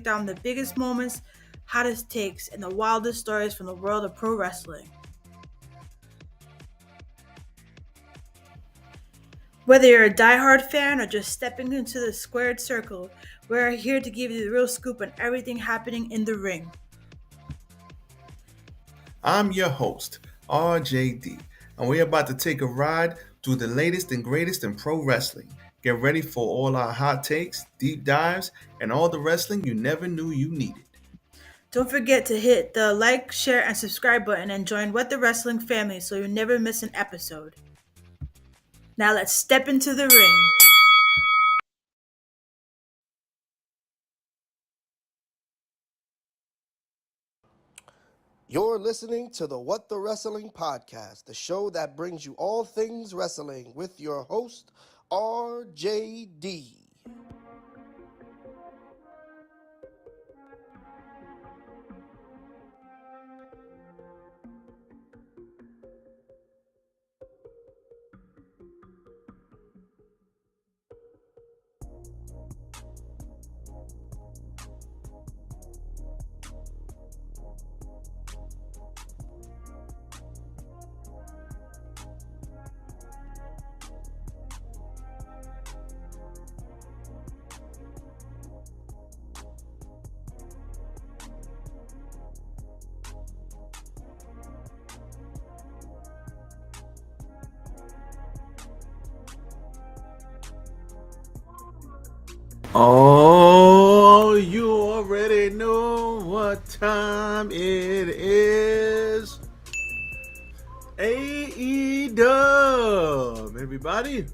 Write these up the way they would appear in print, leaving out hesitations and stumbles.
down the biggest moments, hottest takes, and the wildest stories from the world of pro wrestling. Whether you're a diehard fan or just stepping into the squared circle, we're here to give you the real scoop on everything happening in the ring. I'm your host, RJD, and we're about to take a ride through the latest and greatest in pro wrestling. Get ready for all our hot takes, deep dives, and all the wrestling you never knew you needed. Don't forget to hit the like, share, and subscribe button and join What the Wrestling family so you never miss an episode. Now let's step into the ring. You're listening to the What the Wrestling podcast, the show that brings you all things wrestling with your host, RJD. Oh, you already know what time it is. AEW, everybody.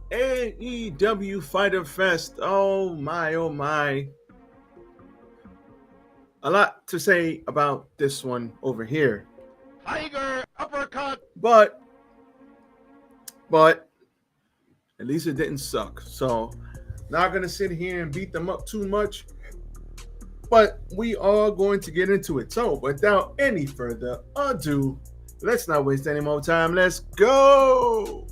AEW Fighter Fest. Oh my, oh my. A lot to say about this one over here. Tiger uppercut. But at least it didn't suck. So not gonna sit here and beat them up too much, but we are going to get into it. So without any further ado, let's not waste any more time. Let's go.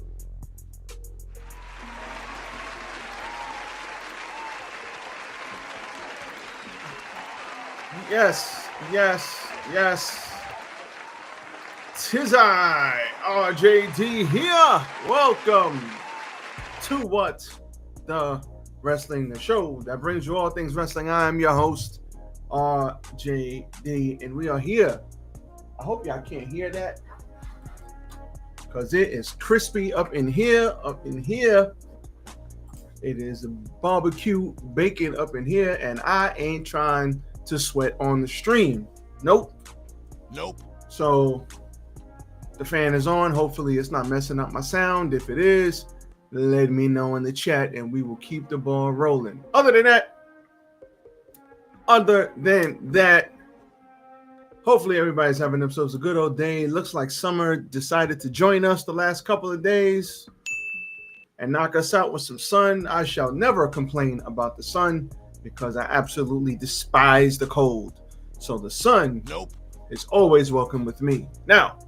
Yes. Tis I, RJD here. Welcome to What the Wrestling, the show that brings you all things wrestling. I am your host, RJD, and we are here. I hope y'all can't hear that because it is crispy up in here. It is barbecue bacon up in here, and I ain't trying to sweat on the stream. Nope. So the fan is on. Hopefully it's not messing up my sound. If it is, let me know in the chat and we will keep the ball rolling. Other than that, hopefully everybody's having themselves a good old day. Looks like summer decided to join us the last couple of days and knock us out with some sun. I shall never complain about the sun because I absolutely despise the cold. So the sun is always welcome with me. Now,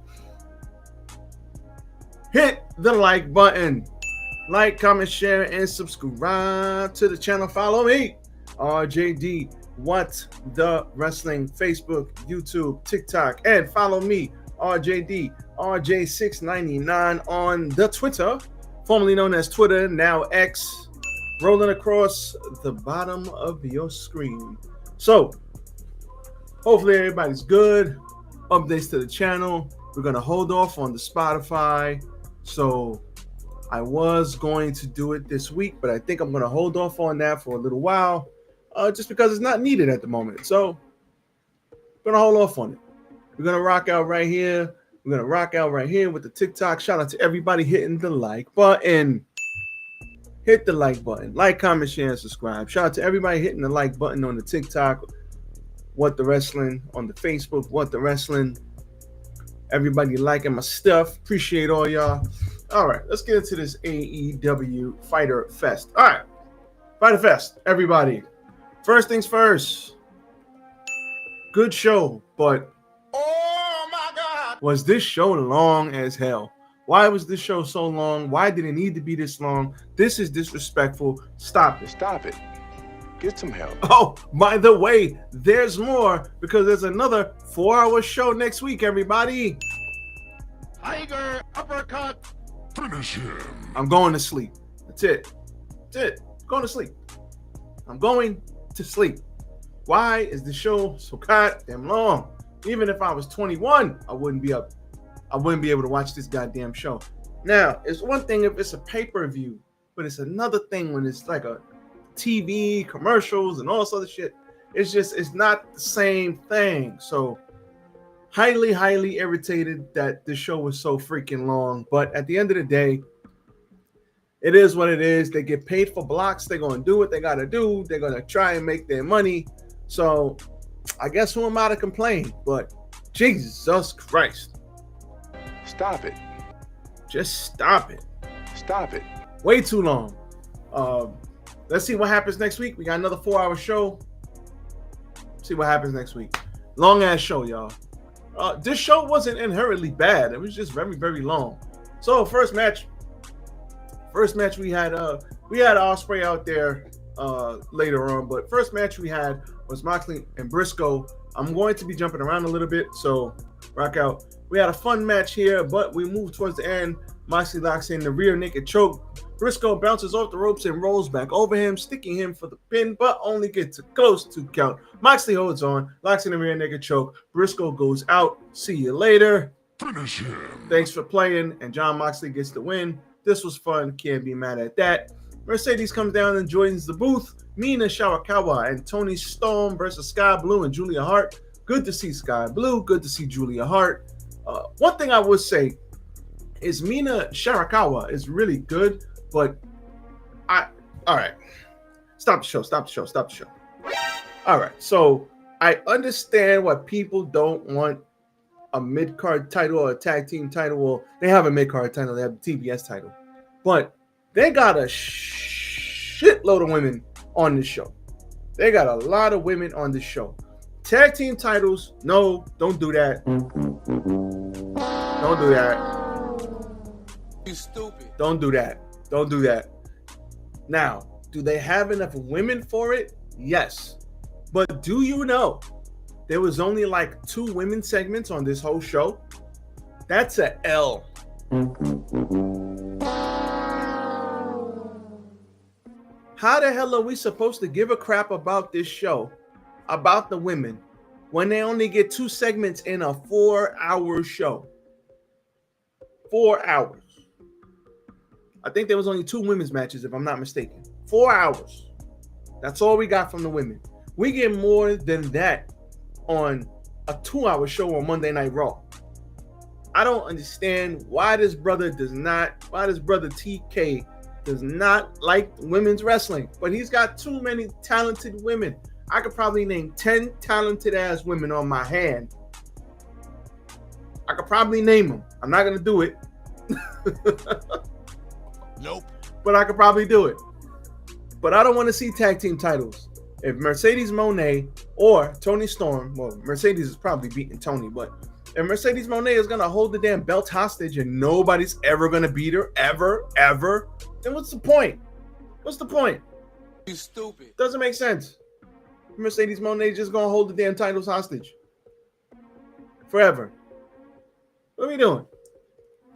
hit the like button. Like, comment, share, and subscribe to the channel. Follow me, RJD, What the Wrestling, Facebook, YouTube, TikTok, and follow me, RJD, RJ699 on the Twitter, formerly known as Twitter, now X, rolling across the bottom of your screen. So, hopefully everybody's good. Updates to the channel. We're going to hold off on the Spodify. So, I was going to do it this week, but I think I'm going to hold off on that for a little while, just because it's not needed at the moment. So I'm going to hold off on it. We're going to rock out right here. We're going to rock out right here with the TikTok. Shout out to everybody hitting the like button. Hit the like button. Like, comment, share, and subscribe. Shout out to everybody hitting the like button on the TikTok. What the Wrestling on the Facebook. What the Wrestling. Everybody liking my stuff. Appreciate all y'all. All right, let's get into this AEW Fighter Fest. All right, Fighter Fest, everybody. First things first. Good show, but Oh my God! was this show long as hell? Why was this show so long? Why did it need to be this long? This is disrespectful. Stop it. Stop it. Get some help. Oh, by the way, there's more because there's another 4-hour show next week, everybody. Tiger uppercut. Finish him. I'm going to sleep. That's it. That's it. Going to sleep. I'm going to sleep. Why is the show so goddamn long? Even if I was 21, I wouldn't be up. I wouldn't be able to watch this goddamn show. Now, it's one thing if it's a pay-per-view, but it's another thing when it's like a TV, commercials, and all this other shit. It's not the same thing. So, highly irritated that the show was so freaking long. But at the end of the day, it is what it is. They get paid for blocks. They're going to do what they got to do. They're going to try and make their money. So, I guess who am I to complain? But Jesus Christ. Stop it. Just stop it. Stop it. Way too long. Let's see what happens next week. We got another 4-hour show. See what happens next week. Long ass show, y'all. This show wasn't inherently bad. It was just very long. So first match we had Ospreay out there later on, but first match we had was Moxley and Briscoe. I'm going to be jumping around a little bit, so rock out. We had a fun match here, but we moved towards the end. Moxley locks in the rear naked choke. Briscoe bounces off the ropes and rolls back over him, sticking him for the pin, but only gets a close to count. Moxley holds on, locks in the rear naked choke. Briscoe goes out. See you later. Finish him. Thanks for playing, and John Moxley gets the win. This was fun. Can't be mad at that. Mercedes comes down and joins the booth. Mina Shirakawa and Tony Storm versus Sky Blue and Julia Hart. Good to see Sky Blue. Good to see Julia Hart. One thing I would say is Mina Shirakawa is really good, but all right. Stop the show. All right, so I understand why people don't want a mid-card title or a tag team title. Well, they have a mid-card title. They have the TBS title. But they got a shitload of women on this show. They got a lot of women on this show. Tag team titles, no, don't do that. Don't do that. You stupid. Don't do that. Don't do that. Now, do they have enough women for it? Yes. But do you know there was only like 2 women segments on this whole show? That's a L. How the hell are we supposed to give a crap about this show, about the women, when they only get 2 segments in a 4-hour show? 4 hours. I think there was only 2 women's matches, if I'm not mistaken. 4 hours. That's all we got from the women. We get more than that on a 2-hour show on Monday Night Raw. I don't understand why this brother TK does not like women's wrestling, but he's got too many talented women. I could probably name 10 talented ass women on my hand. I could probably name them. I'm not going to do it. Nope. But I could probably do it. But I don't want to see tag team titles. If Mercedes Moné or Tony Storm, well, Mercedes is probably beating Tony, but if Mercedes Moné is going to hold the damn belt hostage and nobody's ever going to beat her, ever, then what's the point? What's the point? You stupid. Doesn't make sense. Mercedes Moné just going to hold the damn titles hostage forever. What are we doing?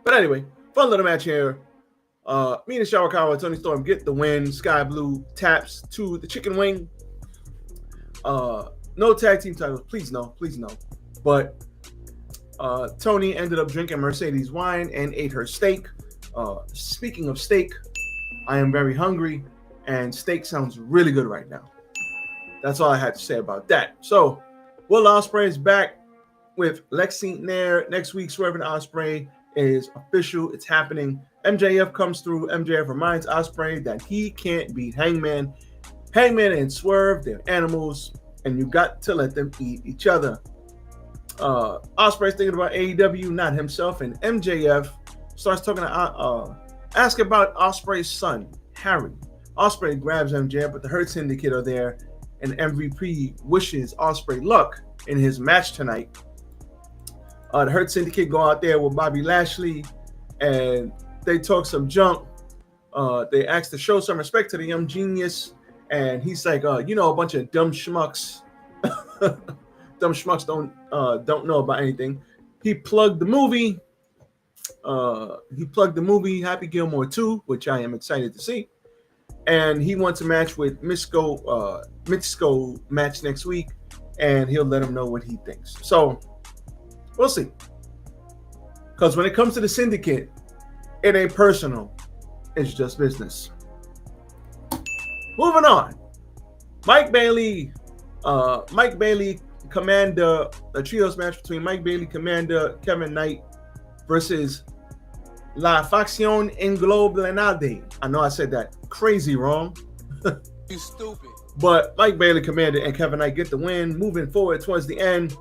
But anyway, fun little match here. Mina Shirakawa and Tony Storm get the win. Sky Blue taps to the chicken wing. No tag team titles. Please no. But Tony ended up drinking Mercedes wine and ate her steak. Speaking of steak, I am very hungry, and steak sounds really good right now. That's all I had to say about that. So, Will Ospreay is back with Lexi Nair next week. Swerve and Ospreay is official. It's happening. MJF comes through. MJF reminds Ospreay that he can't beat Hangman. Hangman and Swerve, they're animals, and you got to let them eat each other. Ospreay's thinking about AEW, not himself, and MJF starts talking to ask about Ospreay's son, Harry. Ospreay grabs MJF, but the Hurt Syndicate are there, and MVP wishes Ospreay luck in his match tonight. The Hurt Syndicate go out there with Bobby Lashley, and they talk some junk. They ask to show some respect to the young genius, and he's like, a bunch of dumb schmucks, dumb schmucks don't know about anything. He plugged the movie. Happy Gilmore 2, which I am excited to see. And he wants a match with Mitsuko match next week, and he'll let him know what he thinks. So we'll see. Because when it comes to the syndicate, it ain't personal. It's just business. Moving on. Mike Bailey, Commander, a trios match between Mike Bailey, Commander, Kevin Knight versus La Facción Inglobalade. I know I said that crazy wrong. You stupid. But Mike Bailey, Commander, and Kevin Knight get the win. Moving forward towards the end.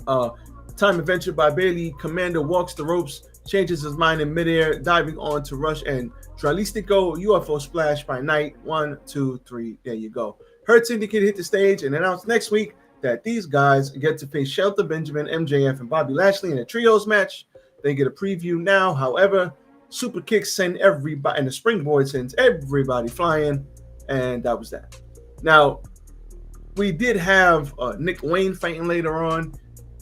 Time adventure by Bailey. Commander walks the ropes, changes his mind in midair, diving on to Rush and Dralistico. UFO splash by Knight. 1, 2, 3. There you go. Hurt Syndicate hit the stage and announced next week that these guys get to face Shelton Benjamin, MJF, and Bobby Lashley in a trios match. They get a preview now. However, Super Kick send everybody, and the Springboard sends everybody flying, and that was that. Now, we did have Nick Wayne fighting later on,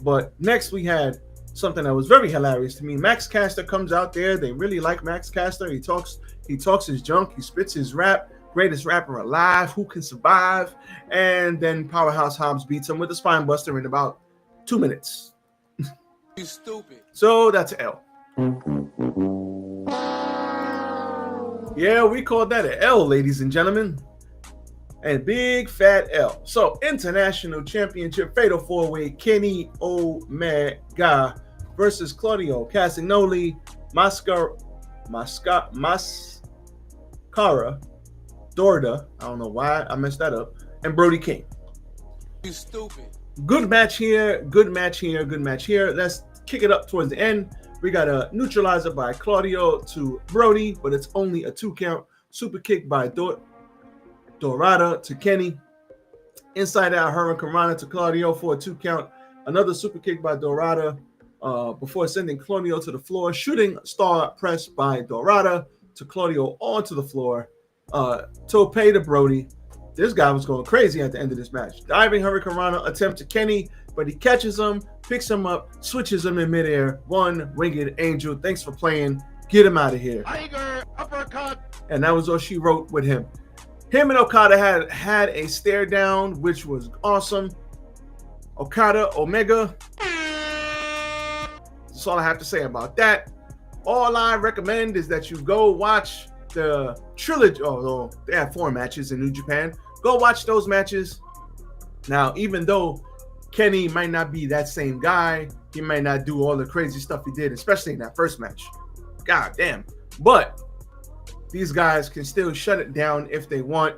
but next we had something that was very hilarious to me. Max Caster comes out there. They really like Max Caster. He talks his junk. He spits his rap. Greatest rapper alive. Who can survive? And then Powerhouse Hobbs beats him with a spine buster in about 2 minutes. You stupid. So that's an L. Yeah, we called that an L, ladies and gentlemen. And big fat L. So International Championship Fatal 4-Way, Kenny Omega versus Claudio Castagnoli, Mascara Dorda, I don't know why I messed that up, and Brody King. You stupid. Good match here, good match here, good match here. Let's kick it up towards the end. We got a neutralizer by Claudio to Brody, but it's only a 2 count. Super kick by Dorada to Kenny. Inside out Hurricane Rana to Claudio for a 2 count. Another super kick by Dorada before sending Claudio to the floor. Shooting star press by Dorada to Claudio onto the floor. Tope to Brody. This guy was going crazy at the end of this match. Diving Hurricane Rana attempt to Kenny, but he catches him, picks him up, switches him in midair. One winged angel. Thanks for playing. Get him out of here. Tiger uppercut. And that was all she wrote with him. Him and Okada had a stare down, which was awesome. Okada, Omega. That's all I have to say about that. All I recommend is that you go watch the trilogy. Although they have 4 matches in New Japan. Go watch those matches. Now, even though Kenny might not be that same guy, he might not do all the crazy stuff he did, especially in that first match. God damn. But these guys can still shut it down if they want.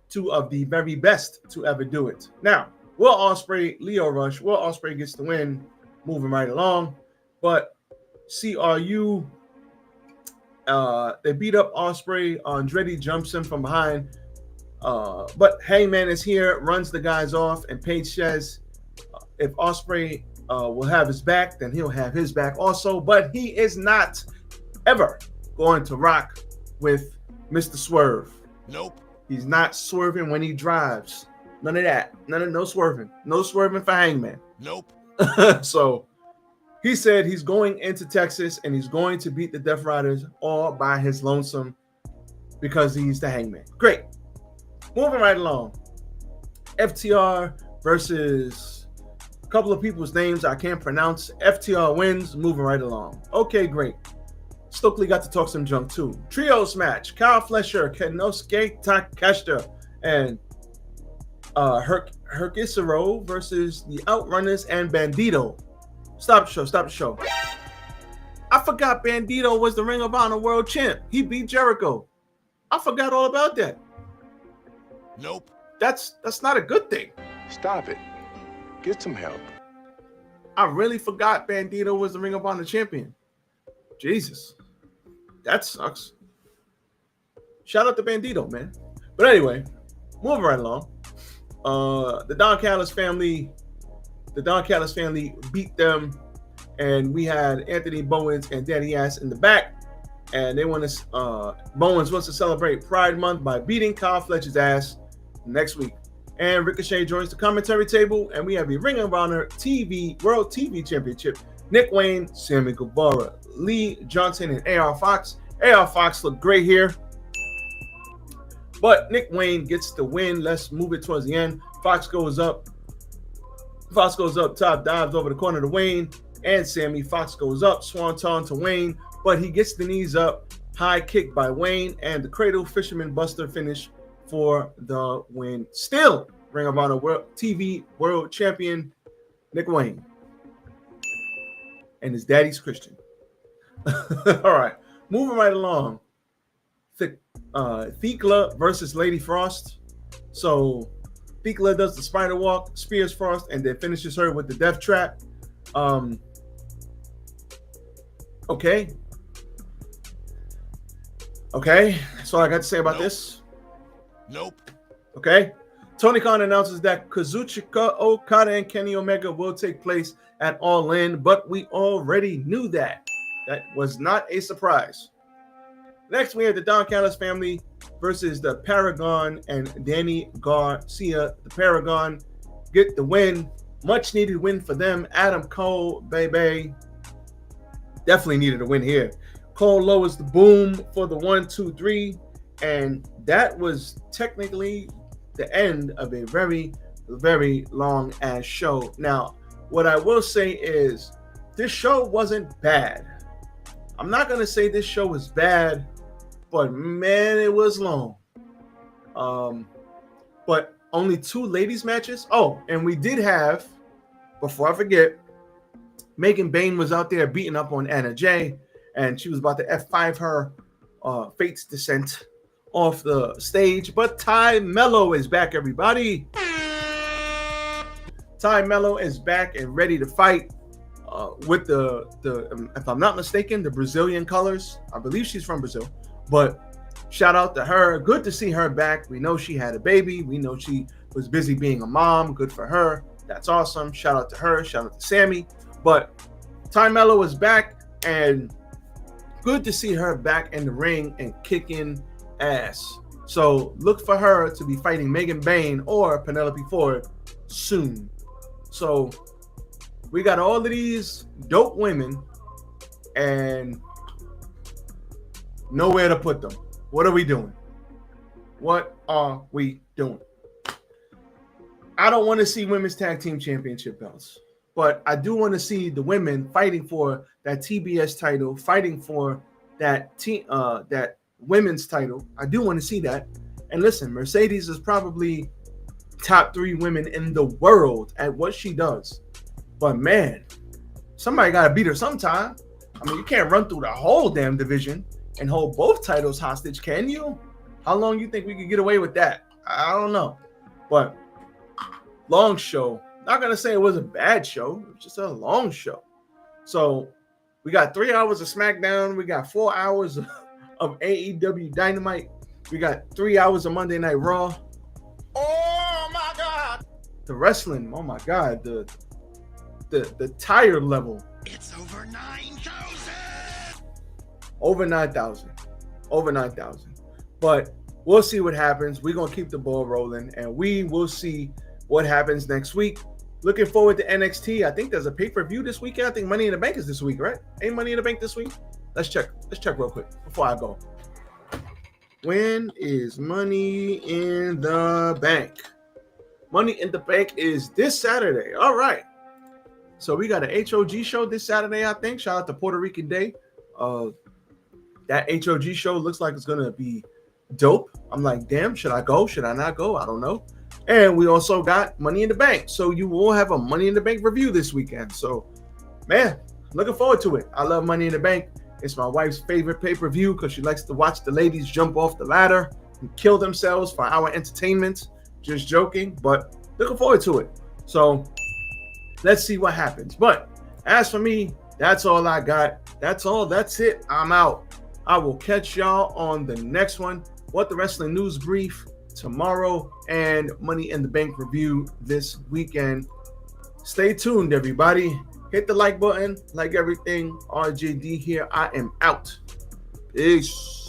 2 of the very best to ever do it. Now, Will Ospreay, Lio Rush. Will Ospreay gets the win, moving right along. But CRU, they beat up Ospreay. Andretti jumps him from behind. But Hangman is here, runs the guys off, and Paige says if Ospreay will have his back, then he'll have his back also. But he is not ever going to rock with Mr. Swerve. Nope. He's not swerving when he drives. None of that. No swerving. No swerving for Hangman. Nope. So he said he's going into Texas and he's going to beat the Death Riders all by his lonesome because he's the Hangman. Great. Moving right along. FTR versus a couple of people's names I can't pronounce. FTR wins. Moving right along. Okay, great. Stokely got to talk some junk too. Trios match. Kyle Fletcher, Kenosuke Takeshita, and Herkisero versus the Outrunners and Bandito. Stop the show. I forgot Bandito was the Ring of Honor World Champ. He beat Jericho. I forgot all about that. Nope. That's not a good thing. Stop it. Get some help. I really forgot Bandito was the Ring of Honor champion. Jesus. That sucks. Shout out to Bandito, man. But anyway, moving right along. The Don Callis family beat them, and we had Anthony Bowens and Daddy Ass in the back, and they want to Bowens wants to celebrate Pride Month by beating Kyle Fletcher's ass. next week. And Ricochet joins the commentary table, and we have a Ring of Honor World TV Championship. Nick Wayne, Sammy Guevara, Lee Johnson, and AR Fox. AR Fox looked great here, but Nick Wayne gets the win. Let's move it towards the end. Fox goes up, top dives over the corner to Wayne and Sammy. Fox goes up, swanton to Wayne, but he gets the knees up. High kick by Wayne, and the Cradle Fisherman Buster finish for the win. Still, Ring of Honor TV World Champion Nick Wayne. And his daddy's Christian. All right, moving right along. Thekla versus Lady Frost. So Thekla does the spider walk, spears Frost, and then finishes her with the death trap. Okay, that's all I got to say about this. Nope. Okay. Tony Khan announces that Kazuchika Okada and Kenny Omega will take place at All In, but we already knew that. That was not a surprise. Next, we have the Don Callis family versus the Paragon and Danny Garcia. The Paragon get the win. Much needed win for them. Adam Cole, baby, definitely needed a win here. Cole lowers the boom for the 1, 2, 3, and that was technically the end of a very, very long ass show. Now, what I will say is this show wasn't bad. I'm not gonna say this show was bad, but man, it was long. But only 2 ladies matches. Oh, and we did have, before I forget, Megan Bain was out there beating up on Anna Jay, and she was about to F5 her Fate's Descent off the stage. But Ty Mello is back, everybody. Ty Mello is back and ready to fight with the if I'm not mistaken, the Brazilian colors. I believe she's from Brazil, but shout out to her. Good to see her back. We know she had a baby. We know she was busy being a mom. Good for her. That's awesome. Shout out to her. Shout out to Sammy. But Ty Mello is back, and good to see her back in the ring and kicking ass. So look for her to be fighting Megan Bain or Penelope Ford soon. So we got all of these dope women and nowhere to put them. What are we doing? What are we doing? I don't want to see women's tag team championship belts, but I do want to see the women fighting for that TBS title, fighting for that women's title. I do want to see that. And listen, Mercedes is probably top 3 women in the world at what she does. But man, somebody got to beat her sometime. I mean, you can't run through the whole damn division and hold both titles hostage, can you? How long you think we could get away with that? I don't know. But long show. Not going to say it was a bad show. It was just a long show. So we got 3 hours of SmackDown. We got 4 hours of AEW Dynamite. We got 3 hours of Monday Night Raw. Oh my God! The wrestling. Oh my God. The tired level. It's over 9,000. Over 9,000. Over 9,000. But we'll see what happens. We're going to keep the ball rolling, and we will see what happens next week. Looking forward to NXT. I think there's a pay-per-view this weekend. I think Money in the Bank is this week, right? Ain't Money in the Bank this week? Let's check. Let's check real quick before I go. When is Money in the Bank? Money in the Bank is this Saturday. All right. So we got an HOG show this Saturday, I think. Shout out to Puerto Rican Day. That HOG show looks like it's going to be dope. I'm like, damn, should I go? Should I not go? I don't know. And we also got Money in the Bank. So you will have a Money in the Bank review this weekend. So, man, looking forward to it. I love Money in the Bank. It's my wife's favorite pay-per-view because she likes to watch the ladies jump off the ladder and kill themselves for our entertainment. Just joking, but looking forward to it. So let's see what happens. But as for me, that's all I got. That's all. That's it. I'm out. I will catch y'all on the next one. What the Wrestling News Brief tomorrow and Money in the Bank review this weekend. Stay tuned, everybody. Hit the like button, like everything. RJD here. I am out. Peace.